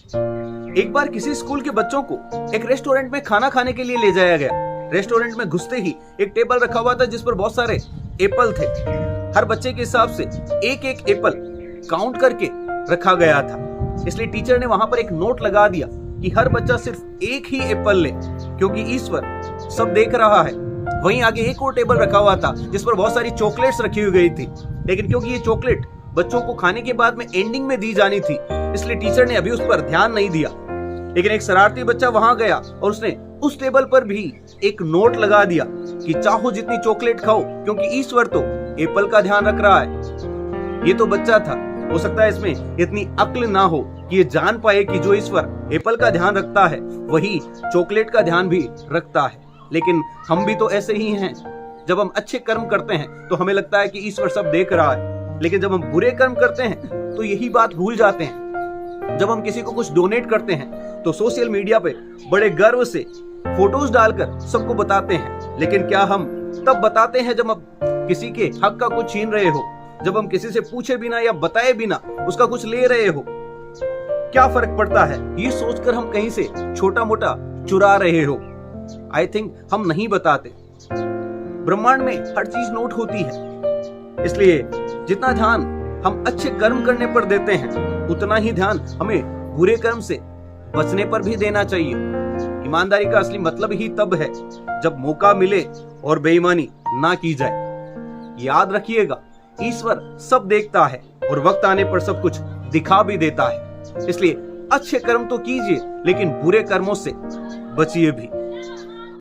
एक बार किसी स्कूल के बच्चों को एक रेस्टोरेंट में खाना खाने के लिए ले जाया गया। रेस्टोरेंट में घुसते ही एक टेबल रखा हुआ था जिस पर बहुत सारे एप्पल थे। हर बच्चे के हिसाब से एक एक एप्पल काउंट करके रखा गया था। इसलिए टीचर ने वहां पर एक नोट लगा दिया कि हर बच्चा सिर्फ एक ही एप्पल ले, क्योंकि ईश्वर सब देख रहा है। वहीं आगे एक और टेबल रखा हुआ था जिस पर बहुत सारी चॉकलेट्स रखी हुई गई थी, लेकिन क्योंकि ये चॉकलेट बच्चों को खाने के बाद में एंडिंग में दी जानी थी, इसलिए टीचर ने अभी उस पर ध्यान नहीं दिया। लेकिन एक शरारती बच्चा वहां गया और उसने उस टेबल पर भी एक नोट लगा दिया कि चाहो जितनी चॉकलेट खाओ, क्योंकि ईश्वर तो एप्पल का ध्यान रख रहा है। ये तो बच्चा था, हो सकता है इसमें इतनी अक्ल ना हो कि ये जान पाए कि जो ईश्वर एप्पल का ध्यान रखता है वही चॉकलेट का ध्यान भी रखता है। लेकिन हम भी तो ऐसे ही हैं। जब हम अच्छे कर्म करते हैं तो हमें लगता है कि ईश्वर सब देख रहा है, लेकिन जब हम बुरे कर्म करते हैं तो यही बात भूल जाते हैं। जब हम किसी को कुछ डोनेट करते हैं तो सोशल मीडिया पे बड़े गर्व से फोटोज डालकर सबको बताते हैं, लेकिन क्या हम तब बताते हैं जब हम किसी के हक का कुछ छीन रहे हो, जब हम किसी से पूछे बिना या बताए बिना उसका कुछ ले रहे हो? क्या फर्क पड़ता है ये सोचकर हम कहीं से छोटा मोटा चुरा रहे हो? आई थिंक हम नहीं बताते। ब्रह्मांड में हर चीज नोट होती है, इसलिए जितना ध्यान हम अच्छे कर्म करने पर देते हैं उतना ही ध्यान हमें बुरे कर्म से बचने पर भी देना चाहिए। ईमानदारी का असली मतलब ही तब है जब मौका मिले और बेईमानी ना की जाए। याद रखिएगा, ईश्वर सब देखता है और वक्त आने पर सब कुछ दिखा भी देता है। इसलिए अच्छे कर्म तो कीजिए, लेकिन बुरे कर्मों से बचिए भी।